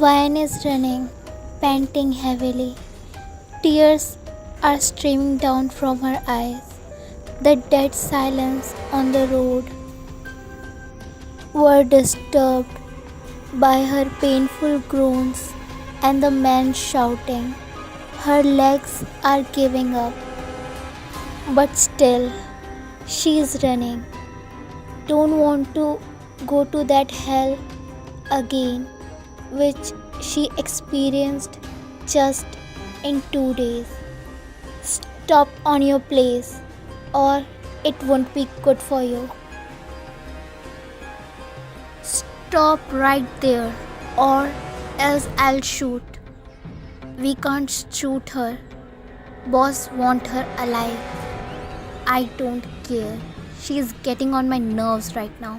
Vine is running, panting heavily. Tears are streaming down from her eyes. The dead silence on the road were disturbed by her painful groans and the man shouting. Her legs are giving up, but still she is running. Don't want to go to that hell again, which she experienced just in 2 days. Stop on your place, or it won't be good for you. Stop right there, or else I'll shoot. We can't shoot her. Boss want her alive. I don't care. She's getting on my nerves right now.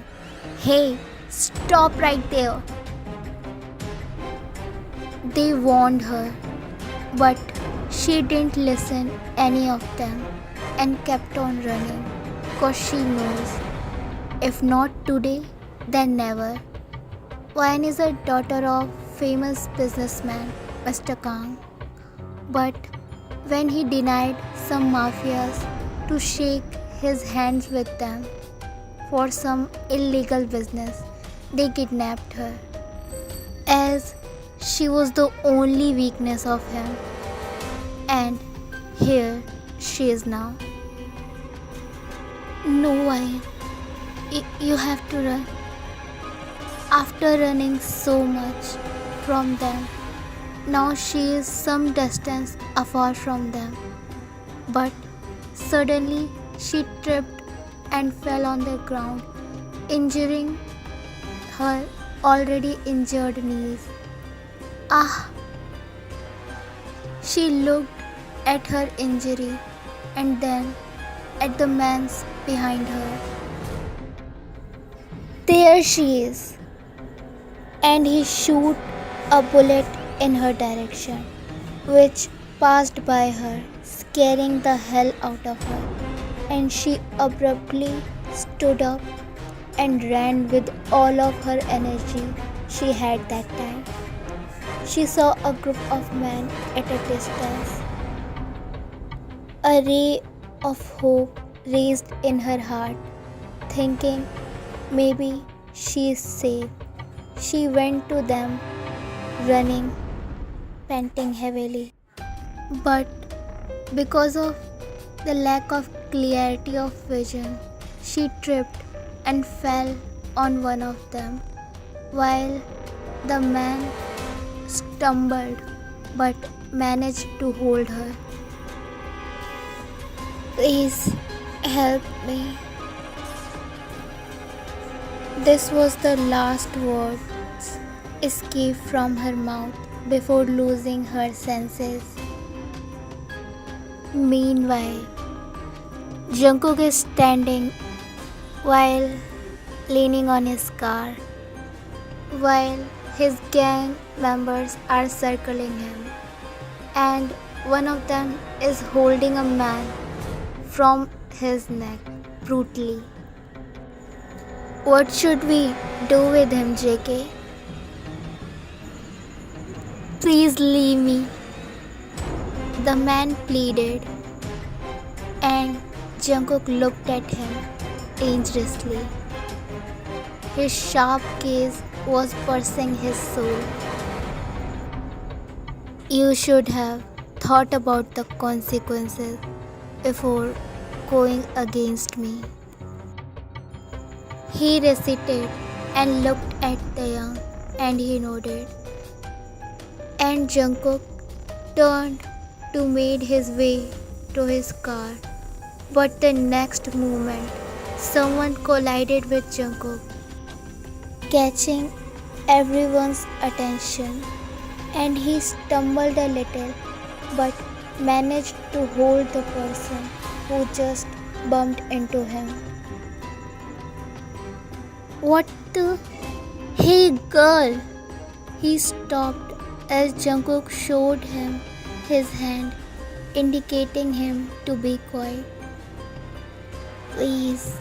Hey, stop right there. They warned her, but she didn't listen any of them and kept on running, cause she knows if not today, then never. Vine is a daughter of famous businessman Mr. Kang, but when he denied some mafias to shake his hands with them for some illegal business, they kidnapped her, as she was the only weakness of him. And here she is now. No, Vine, you have to run. After running so much from them, now she is some distance afar from them. But suddenly she tripped and fell on the ground, injuring her already injured knees. Ah! She looked at her injury and then at the man's behind her. There she is, and he shot a bullet in her direction, which passed by her, scaring the hell out of her, and she abruptly stood up and ran with all of her energy she had that time. She saw a group of men at a distance. A ray of hope raised in her heart, thinking maybe she is safe. She went to them, running, panting heavily. But because of the lack of clarity of vision, she tripped and fell on one of them, while the man stumbled but managed to hold her. Please help me. This was the last words escaped from her mouth before losing her senses. Meanwhile, Jungkook is standing while leaning on his car, while his gang members are circling him, and one of them is holding a man from his neck brutally. What should we do with him, JK? Please leave me, the man pleaded, and Jungkook looked at him dangerously. His sharp gaze was piercing his soul. You should have thought about the consequences before going against me. He recited and looked at the young, and he nodded. And Jungkook turned to make his way to his car. But the next moment, someone collided with Jungkook, catching everyone's attention, and he stumbled a little but managed to hold the person who just bumped into him. What the? Hey girl! He stopped as Jungkook showed him his hand, indicating him to be quiet. Please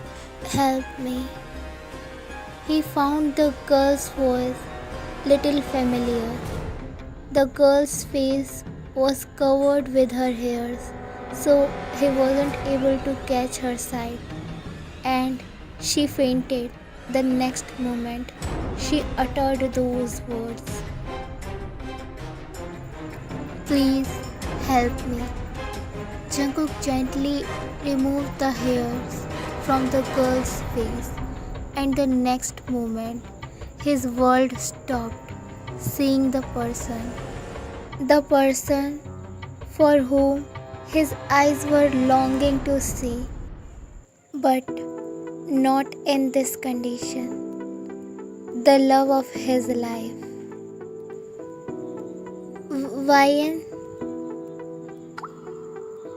help me. He found the girl's voice little familiar The girl's face was covered with her hairs, so he wasn't able to catch her sight, and she fainted. The next moment, she uttered those words, "Please help me." Jungkook gently removed the hairs from the girl's face, and the next moment, his world stopped, seeing the person. The person for whom his eyes were longing to see, but not in this condition. The love of his life. Vian.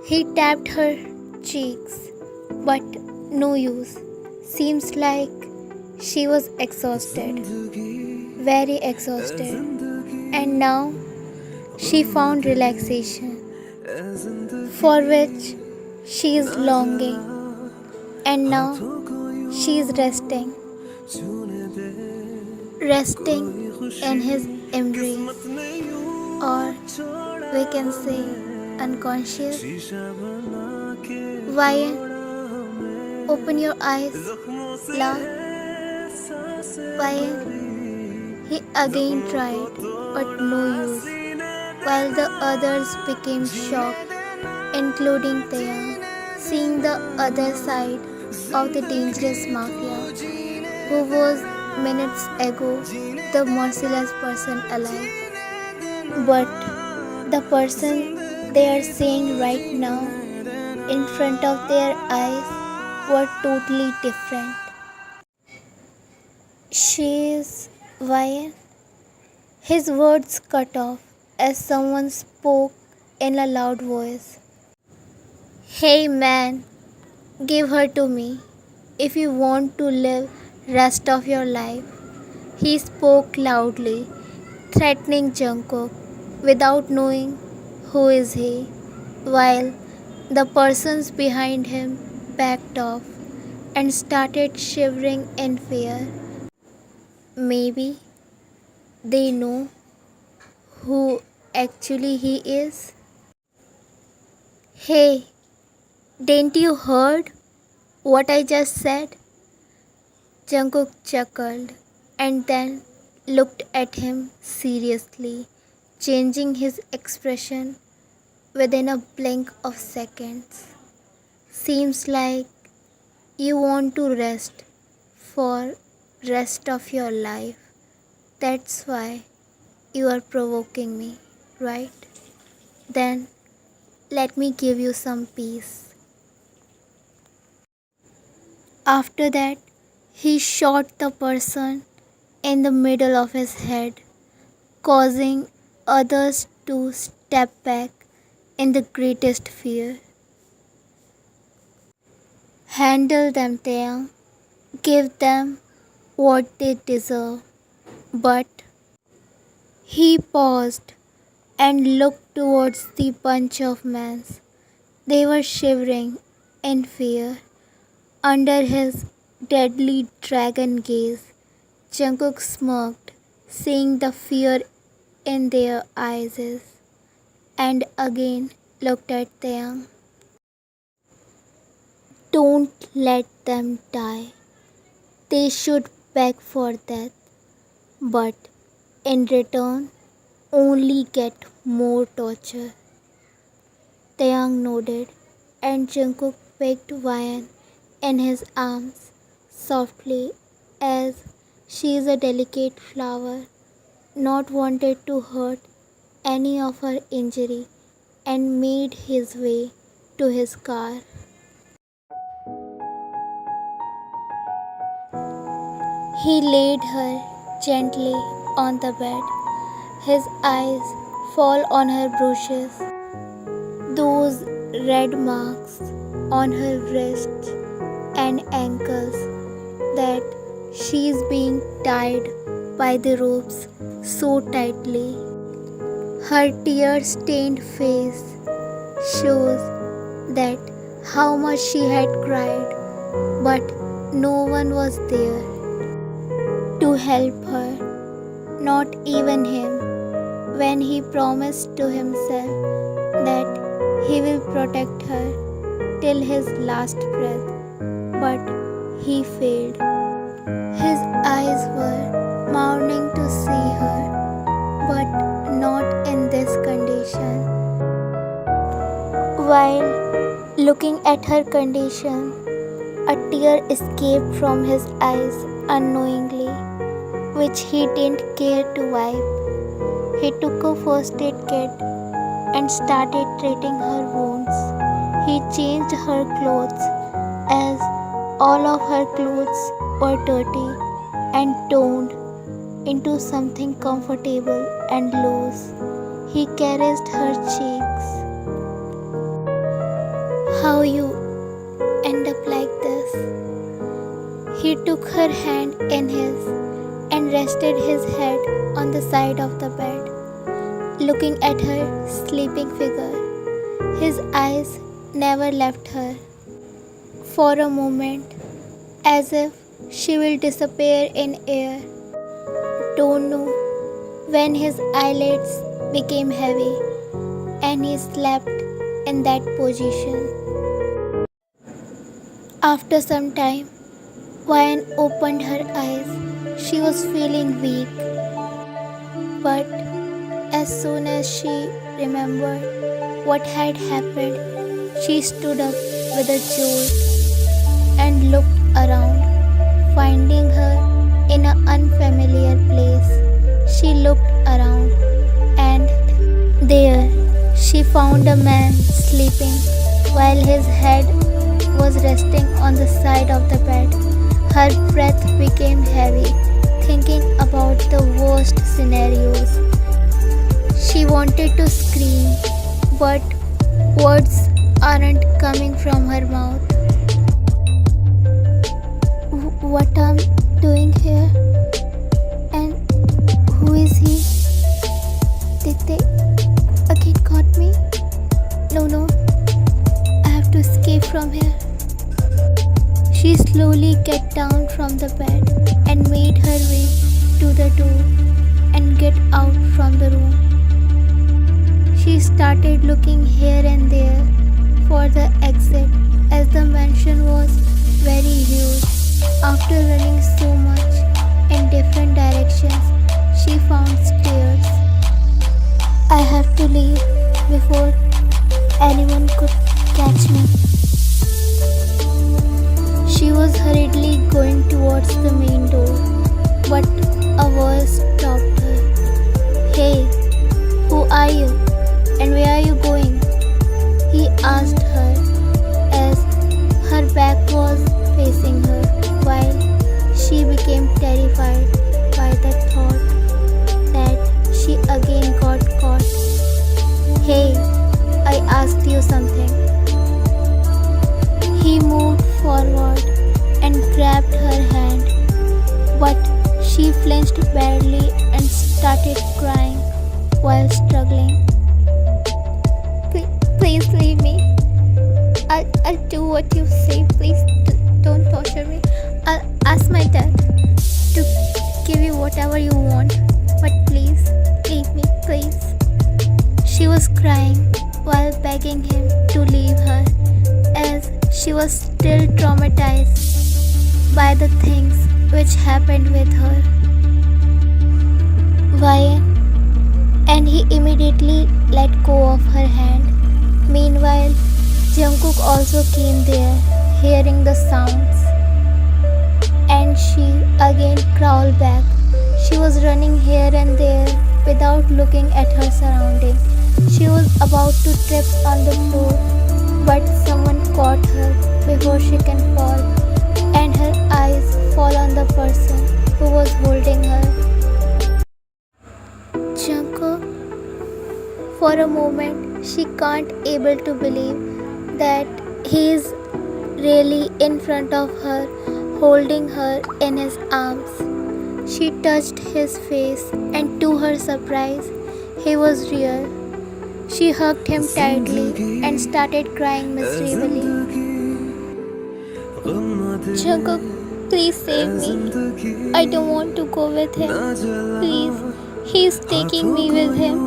He tapped her cheeks, but no use. Seems like she was exhausted, very exhausted, and now she found relaxation, for which she is longing, and now she is resting in his embrace, or we can say unconscious. Vian, open your eyes, love. Vian. He again tried, but no use, while the others became shocked, including Taeyang, seeing the other side of the dangerous mafia, who was minutes ago the merciless person alive. But the person they are seeing right now in front of their eyes were totally different. She is Vian. His words cut off as someone spoke in a loud voice. "Hey man, give her to me if you want to live rest of your life." He spoke loudly, threatening Jungkook without knowing who is he, while the persons behind him backed off and started shivering in fear. Maybe they know who actually he is. "Hey, didn't you heard what I just said?" Jungkook chuckled and then looked at him seriously, changing his expression within a blink of seconds. "Seems like you want to rest for rest of your life. That's why you are provoking me, right? Then let me give you some peace." After that, he shot the person in the middle of his head, causing others to step back in the greatest fear. "Handle them, Taeyang. Give them what they deserve." But he paused and looked towards the bunch of men. They were shivering in fear under his deadly dragon gaze. Jungkook smirked, seeing the fear in their eyes, and again looked at Taeyang. "Don't let them die. They should beg for death, but in return only get more torture." Taeyang nodded, and Jungkook picked Vian in his arms softly, as she is a delicate flower, not wanted to hurt any of her injury, and made his way to his car. He laid her gently on the bed. His eyes fall on her bruises, those red marks on her wrists and ankles that she is being tied by the ropes so tightly. Her tear-stained face shows that how much she had cried, but no one was there to help her, not even him, when he promised to himself that he will protect her till his last breath, but he failed. His eyes were mourning to see her, but not in this condition. While looking at her condition, a tear escaped from his eyes unknowingly, which he didn't care to wipe. He took a first aid kit and started treating her wounds. He changed her clothes as all of her clothes were dirty and torn into something comfortable and loose. He caressed her cheeks. How you end up like this? He took her hand in his and rested his head on the side of the bed, looking at her sleeping figure. His eyes never left her. For a moment, as if she will disappear in air. Don't know when his eyelids became heavy and he slept in that position. After some time, Vian opened her eyes. She was feeling weak. But as soon as she remembered what had happened, she stood up with a jolt and looked around, finding her in an unfamiliar place. She looked around and there she found a man sleeping while his head was resting on the side of the bed. Her breath became heavy, thinking about the worst scenarios. She wanted to scream, but words aren't coming from her mouth. What I'm doing here? And who is he? Did they again caught me? No, I have to escape from here. She slowly get down from the bed and made her way to the door and get out from the room. She started looking here and there for the exit as the mansion was very huge. After running so much in different directions, she found stairs. I have to leave before anyone could catch me. She was hurriedly going towards the main door, but a voice stopped her. Hey, who are you and where are you going? He asked her as her back was facing her, while she became terrified by the thought that she again got caught. Hey, I asked you something. He moved forward and grabbed her hand, but she flinched badly and started crying while struggling. Please leave me. I'll do what you say. Please don't torture me. I'll ask my dad to give you whatever you want, but please leave me, please. She was crying while begging him to leave her, as she was still traumatized by the things which happened with her. Why? And he immediately let go of her hand. Meanwhile, Jungkook also came there, hearing the sounds, and she again crawled back. She was running here and there without looking at her surroundings. She was about to trip on the floor, but someone caught her before she can fall, and her eyes fall on the person who was holding her. Jungkook. For a moment, she can't able to believe that he is really in front of her, holding her in his arms. She touched his face, and to her surprise, he was real. She hugged him tightly and started crying miserably. Jungkook, please save me. I don't want to go with him. Please, He's taking me with him.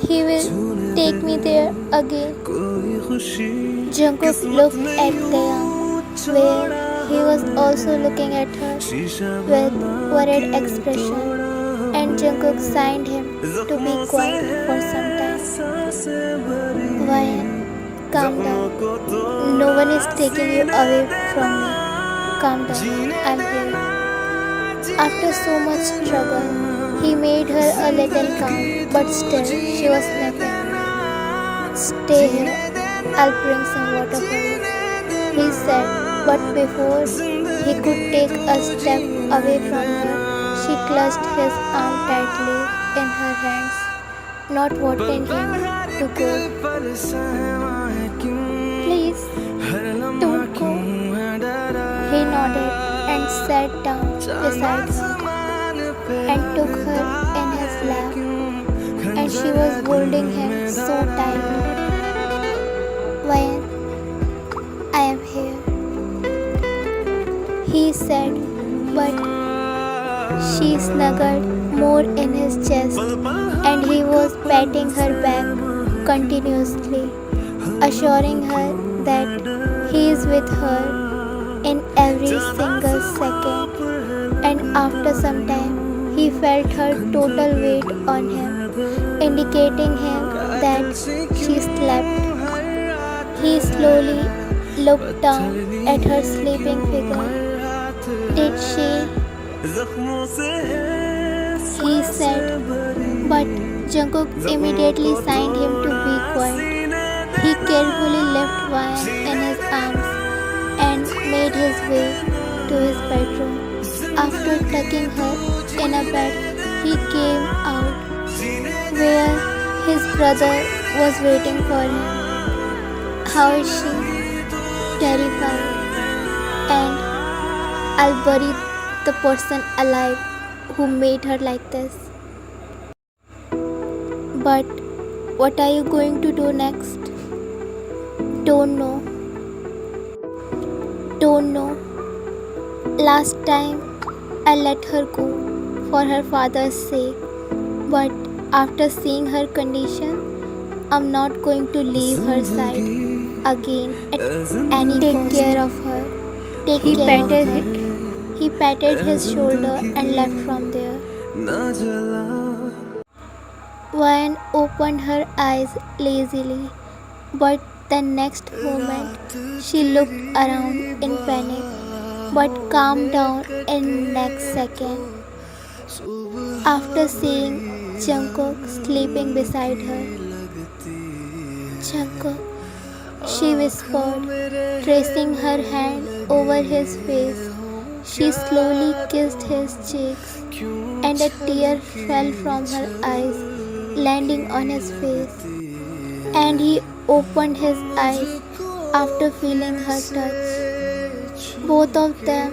He will take me there again. Jungkook looked at Taeyang, where he was also looking at her with worried expression, and Jungkook signed him to be quiet for some time. Ryan, calm down. No one is taking you away from me. Calm down. I'm here. After so much struggle, he made her a little calm, but still she was snapping. Stay here, I'll bring some water for you, he said, but before he could take a step away from her, she clutched his arm tightly in her hands, not wanting him to go. Please, don't go. He nodded and sat down beside her and took her in his lap, and she was holding him so tight. When I am here, he said, but she snuggled more in his chest, and he was patting her back continuously, assuring her that he is with her in every single second. And after some time, he felt her total weight on him, indicating him that she slept. He slowly looked down at her sleeping figure. Did she? He said, but Jungkook immediately signed him to be quiet. He carefully left Ryan in his arms and made his way to his bedroom. After tucking her in a bed, he came out where his brother was waiting for him. How is she? Terrified. And I'll bury the person alive who made her like this. But what are you going to do next? Don't know. Don't know. Last time I let her go for her father's sake, but after seeing her condition, I'm not going to leave her side again at any cost. Take care of her. He patted his shoulder and left from there. Ryan opened her eyes lazily, but the next moment she looked around in panic, but calmed down in next second. After seeing Jungkook sleeping beside her. Jungkook, she whispered, tracing her hand over his face. She slowly kissed his cheeks, and a tear fell from her eyes, landing on his face. And he opened his eyes after feeling her touch. Both of them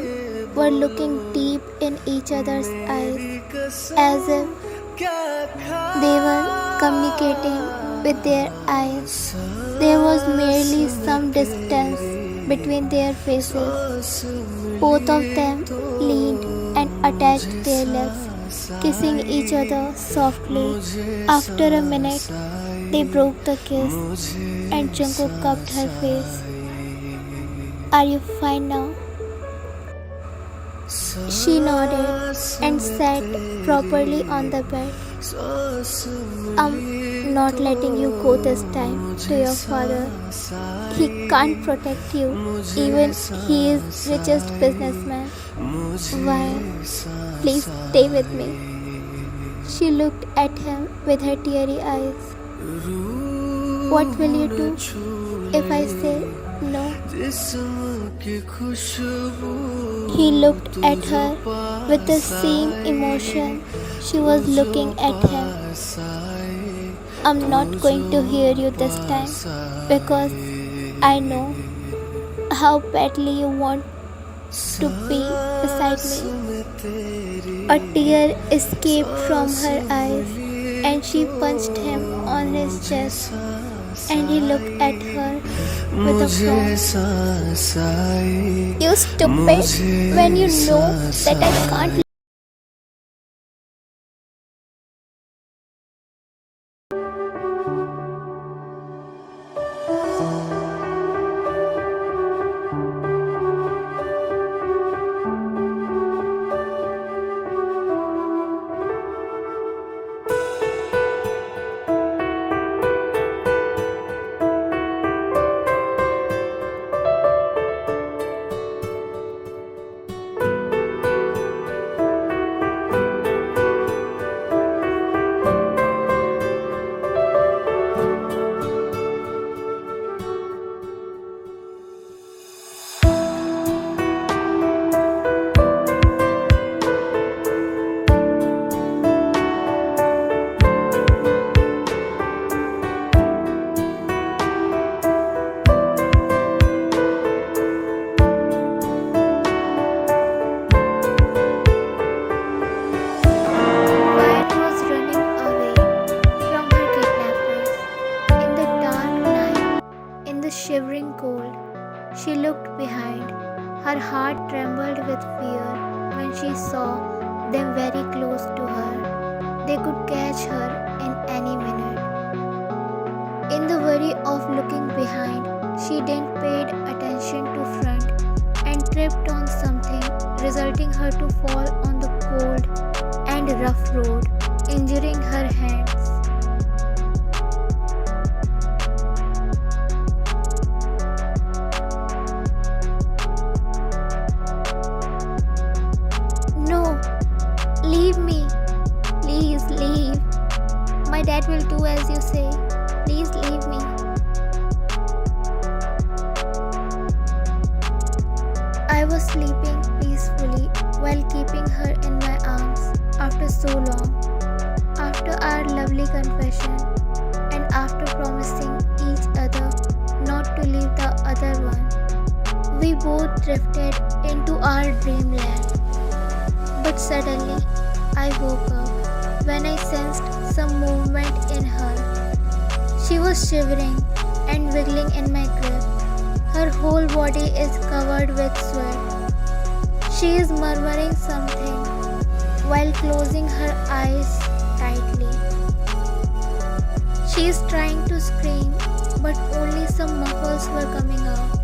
were looking deep in each other's eyes, as if they were communicating with their eyes. There was merely some distance between their faces. Both of them leaned and attached their lips, kissing each other softly. After a minute, they broke the kiss, and Jungkook cupped her face. Are you fine now? She nodded and sat properly on the bed. I'm not letting you go this time to your father. He can't protect you, even he is richest businessman. Why? Please stay with me. She looked at him with her teary eyes. What will you do if I say no? He looked at her with the same emotion she was looking at him. I'm not going to hear you this time because I know how badly you want to be beside me. A tear escaped from her eyes and she punched him on his chest, and he looked at her with a frown. You stupid, when you know that I can't the shivering cold. She looked behind. Her heart trembled with fear when she saw them very close to her. They could catch her in any minute. In the worry of looking behind, she didn't pay attention to front and tripped on something, resulting her to fall on the cold and rough road, injuring her hands. No, leave me. Please leave. My dad will do as you say. Please leave me. I was sleeping peacefully while keeping her in my arms after so long. After our lovely confession and after promising each other not to leave the other one, we both drifted into our dreamland. But suddenly, I woke up when I sensed some movement in her. She was shivering and wiggling in my grip. Her whole body is covered with sweat. She is murmuring something while closing her eyes tightly. She is trying to scream, but only some muffles were coming out.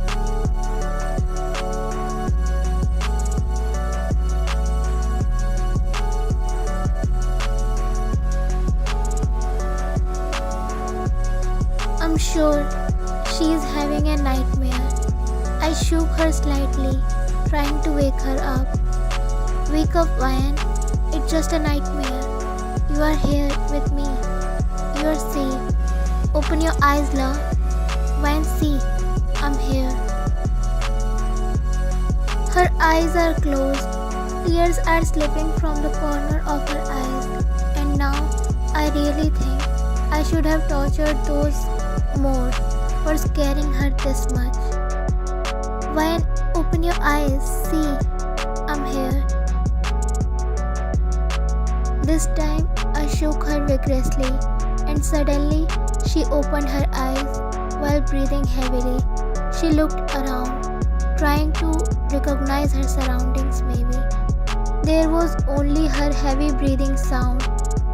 I'm sure she is having a nightmare. I shook her slightly, trying to wake her up. Wake up, Ryan. It's just a nightmare. You are here with me. You are safe. Open your eyes, love. Ryan, see. I'm here. Her eyes are closed. Tears are slipping from the corner of her eyes. And now, I really think I should have tortured those more for scaring her this much. Ryan, open your eyes. See, I'm here. This time, I shook her vigorously, and suddenly, she opened her eyes while breathing heavily. She looked around, trying to recognize her surroundings maybe. There was only her heavy breathing sound,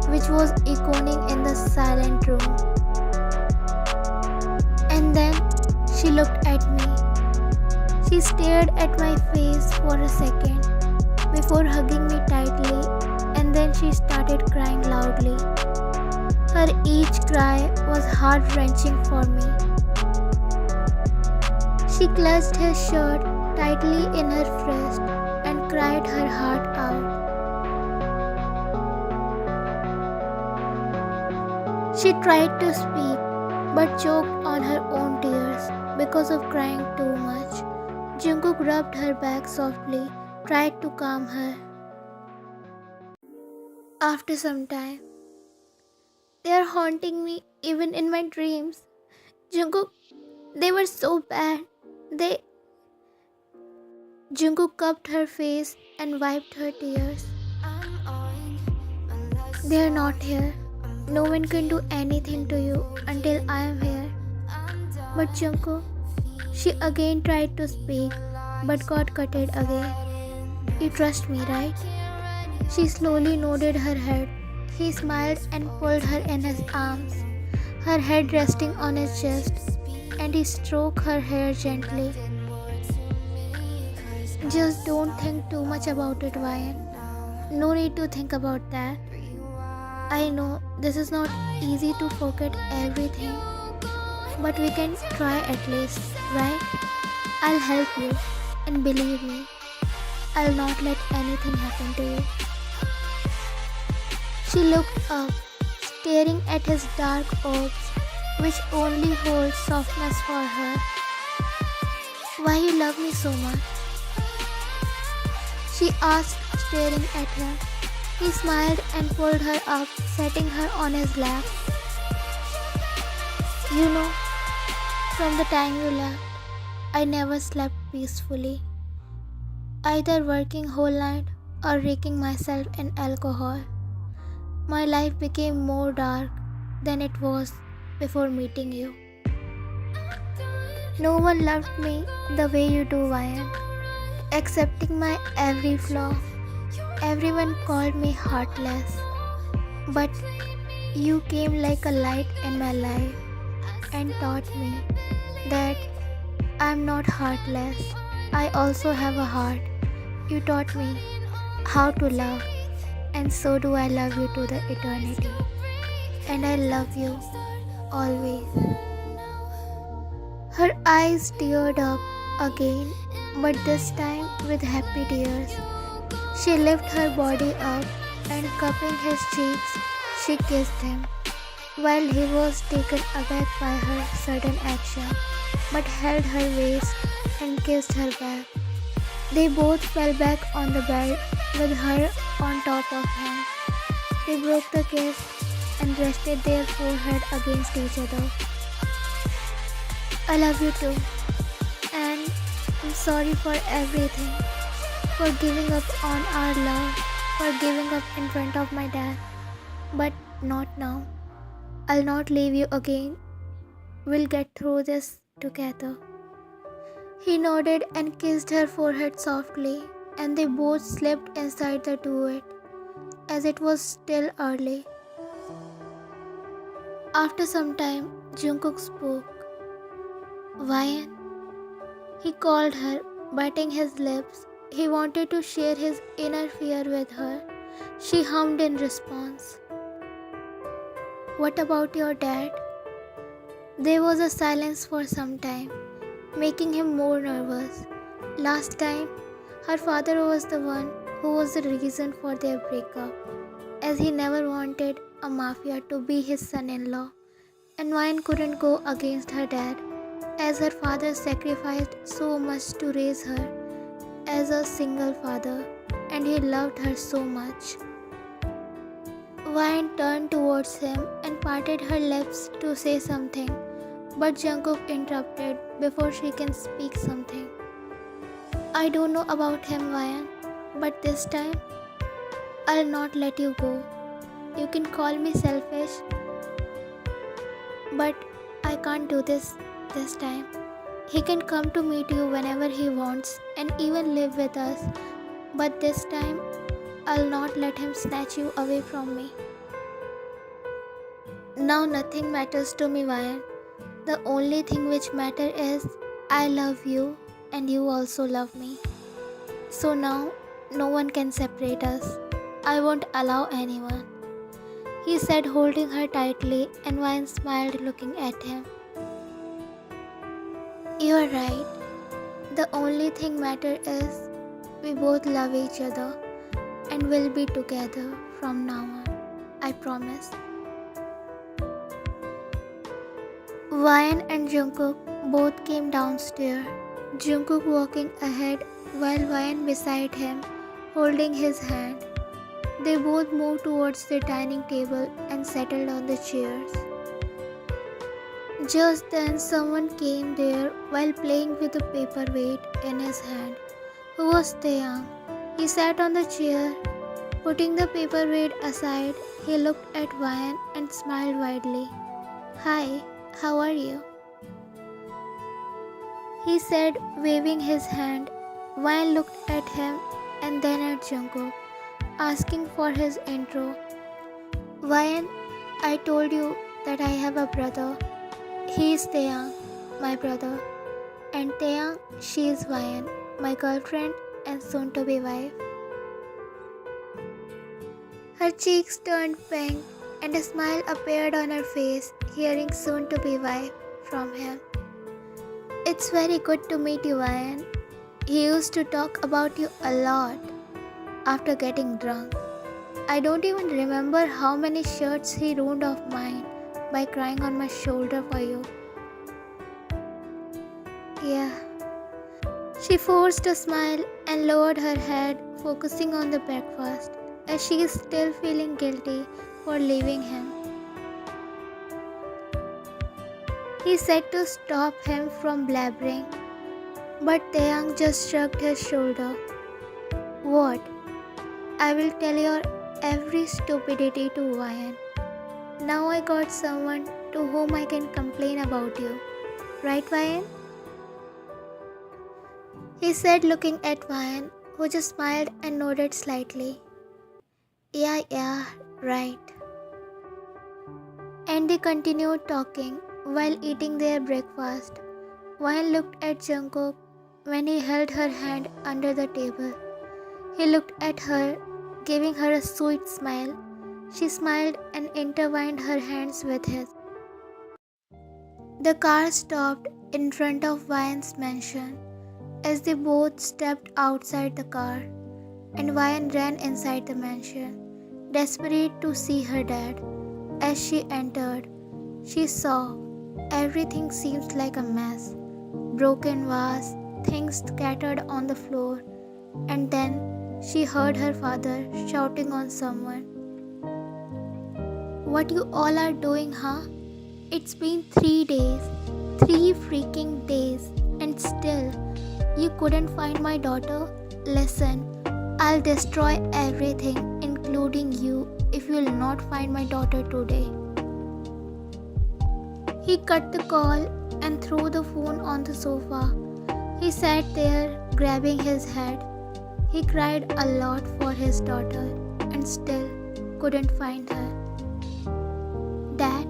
which was echoing in the silent room. And then she looked at me. She stared at my face for a second before hugging me tightly, and then she started crying loudly. Her each cry was heart-wrenching for me. She clutched her shirt tightly in her fist and cried her heart out. She tried to speak but choked on her own tears because of crying too much. Jungkook rubbed her back softly, tried to calm her. After some time, they are haunting me even in my dreams. Jungkook, they were so bad. Jungkook cupped her face and wiped her tears. They are not here. No one can do anything to you until I am here. But Jungkook, she again tried to speak but got cutted again. You trust me, right? She slowly nodded her head. He smiled and pulled her in his arms, her head resting on his chest, and he stroked her hair gently. Just don't think too much about it, Ryan. No need to think about that. I know this is not easy to forget everything, but we can try at least, right? I'll help you, and believe me, I'll not let anything happen to you. She looked up, staring at his dark orbs, which only hold softness for her. Why you love me so much? She asked, staring at him. He smiled and pulled her up, setting her on his lap. You know, from the time you left, I never slept peacefully, either working whole night or wrecking myself in alcohol. My life became more dark than it was before meeting you. No one loved me the way you do, Ryan, accepting my every flaw. Everyone called me heartless, but you came like a light in my life and taught me that I'm not heartless. I also have a heart. You taught me how to love, and so do I love you to the eternity. And I love you always. Her eyes teared up again, but this time with happy tears. She lifted her body up and cupping his cheeks, she kissed him, while he was taken aback by her sudden action, but held her waist and kissed her back. They both fell back on the bed with her on top of him. They broke the kiss and rested their forehead against each other. I love you too, and I'm sorry for everything, for giving up on our love, for giving up in front of my dad. But not now. I'll not leave you again. We'll get through this together. He nodded and kissed her forehead softly, and they both slipped inside the duet, as it was still early. After some time, Jungkook spoke. Ryan, he called her, biting his lips. He wanted to share his inner fear with her. She hummed in response. What about your dad? There was a silence for some time, making him more nervous. Last time, her father was the one who was the reason for their breakup, as he never wanted a mafia to be his son-in-law, and Ryan couldn't go against her dad, as her father sacrificed so much to raise her as a single father, and he loved her so much. Ryan turned towards him and parted her lips to say something, but Jungkook interrupted before she can speak something. I don't know about him, Ryan, but this time, I'll not let you go. You can call me selfish, but I can't do this time. He can come to meet you whenever he wants and even live with us, but this time, I'll not let him snatch you away from me. Now nothing matters to me, Ryan. The only thing which matters is I love you and you also love me. So now, no one can separate us. I won't allow anyone. He said, holding her tightly, and Ryan smiled looking at him. You are right. The only thing matters is we both love each other and will be together from now on. I promise. Ryan and Jungkook both came downstairs, Jungkook walking ahead while Ryan beside him, holding his hand. They both moved towards the dining table and settled on the chairs. Just then someone came there while playing with a paperweight in his hand. Who was Taeyang? He sat on the chair. Putting the paperweight aside, he looked at Ryan and smiled widely. Hi, how are you? He said, waving his hand. Ryan looked at him and then at Jungkook, asking for his intro. Ryan, I told you that I have a brother. He is Taeyang, my brother. And Taeyang, she is Ryan, my girlfriend and soon-to-be wife. Her cheeks turned pink and a smile appeared on her face, hearing soon-to-be wife from him. It's very good to meet you, Ryan. He used to talk about you a lot after getting drunk. I don't even remember how many shirts he ruined of mine by crying on my shoulder for you. Yeah. She forced a smile and lowered her head, focusing on the breakfast, as she is still feeling guilty for leaving him. He said to stop him from blabbering, but Taeyang just shrugged his shoulder. What? I will tell your every stupidity to Ryan. Now I got someone to whom I can complain about you. Right, Ryan? he said, looking at Ryan, who just smiled and nodded slightly. Yeah, right. And they continued talking while eating their breakfast. Ryan looked at Jungkook when he held her hand under the table. He looked at her, giving her a sweet smile. She smiled and intertwined her hands with his. The car stopped in front of Ryan's mansion as they both stepped outside the car, and Ryan ran inside the mansion, desperate to see her dad. As she entered, she saw everything seems like a mess. Broken vase, things scattered on the floor, and then she heard her father shouting on someone. What you all are doing, huh? It's been 3 days, 3 freaking days, and still you couldn't find my daughter? Listen, I'll destroy everything, including you, if you'll not find my daughter today. He cut the call and threw the phone on the sofa. He sat there, grabbing his head. He cried a lot for his daughter and still couldn't find her. Dad?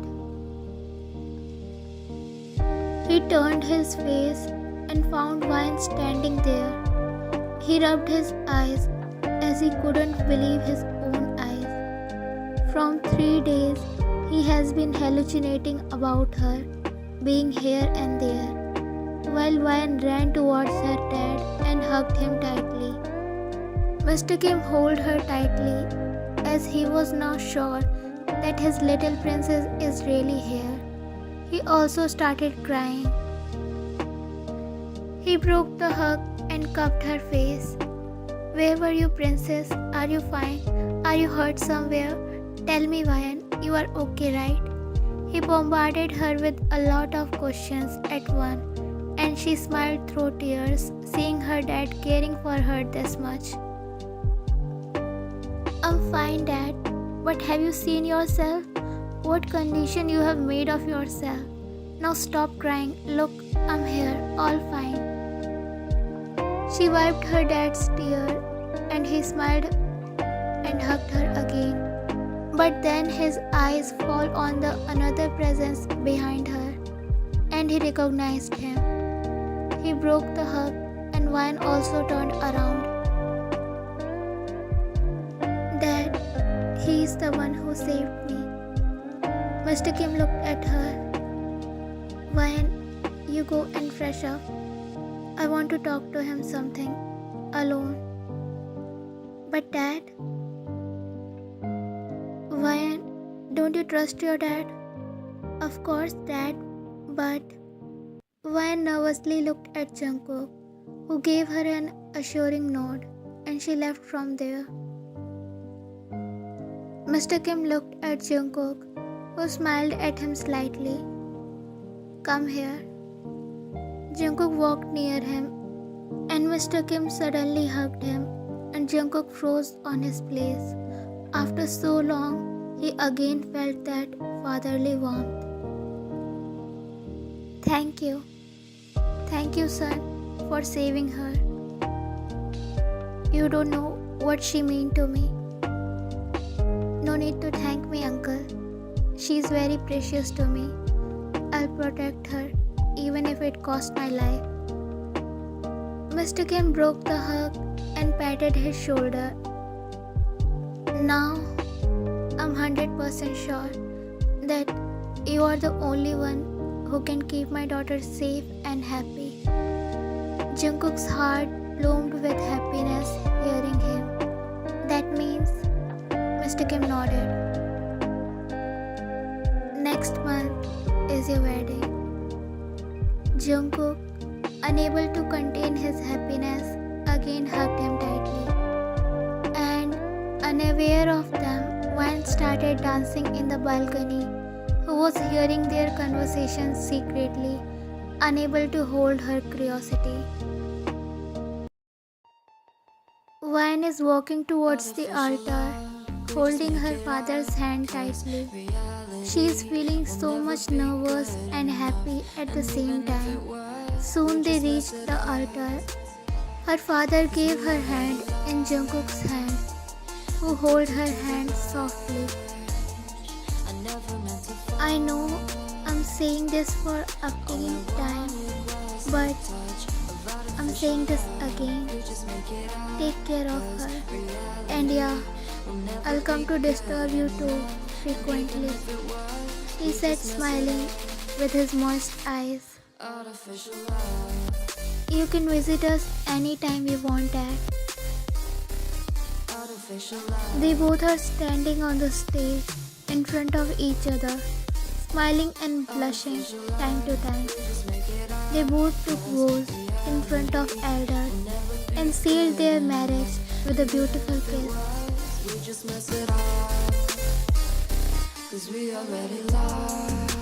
He turned his face and found Ryan standing there. He rubbed his eyes as he couldn't believe his own eyes. From 3 days, he has been hallucinating about her, being here and there, while Ryan ran towards her dad and hugged him tightly. Mr. Kim held her tightly as he was now sure that his little princess is really here. He also started crying. He broke the hug and cupped her face. Where were you, princess? Are you fine? Are you hurt somewhere? Tell me, Ryan, you are okay, right? He bombarded her with a lot of questions at once, and she smiled through tears, seeing her dad caring for her this much. I'm fine, Dad. But have you seen yourself? What condition you have made of yourself? Now stop crying. Look, I'm here, all fine. She wiped her dad's tear and he smiled and hugged her again. But then his eyes fall on the another presence behind her and he recognized him. He broke the hug and Ryan also turned around. Dad, he is the one who saved me. Mr. Kim looked at her. Ryan, you go and fresh up. I want to talk to him something, alone. But Dad? Ryan, don't you trust your dad? Of course, Dad, but... Ryan nervously looked at Jungkook, who gave her an assuring nod, and she left from there. Mr. Kim looked at Jungkook, who smiled at him slightly. Come here. Jungkook walked near him, and Mr. Kim suddenly hugged him, and Jungkook froze on his place. After so long, he again felt that fatherly warmth. Thank you. Thank you, son, for saving her. You don't know what she meant to me. No need to thank me, uncle. She is very precious to me. I'll protect her, even if it costs my life. Mr. Kim broke the hug and patted his shoulder. Now, I'm 100% sure that you are the only one who can keep my daughter safe and happy. Jungkook's heart bloomed with happiness hearing him. That means Mr. Kim nodded. Next month is your wedding. Jungkook, unable to contain his happiness, again hugged him tightly. And unaware of them, Ryan started dancing in the balcony, who was hearing their conversations secretly, unable to hold her curiosity. Ryan is walking towards the altar, holding her father's hand tightly. She is feeling so much nervous and happy at the same time. Soon they reached the altar, Her father gave her hand in Jungkook's hand, who held her hand softly. I know I'm saying this for uptaking time, but I'm saying this again. Take care of her. And yeah, I'll come to disturb you too frequently, he said, smiling with his moist eyes. You can visit us anytime you want, Dad. They both are standing on the stage in front of each other, smiling and blushing time to time. They both took vows in front of elders and sealed their marriage with a beautiful kiss. We just mess it up, 'cause we already lost.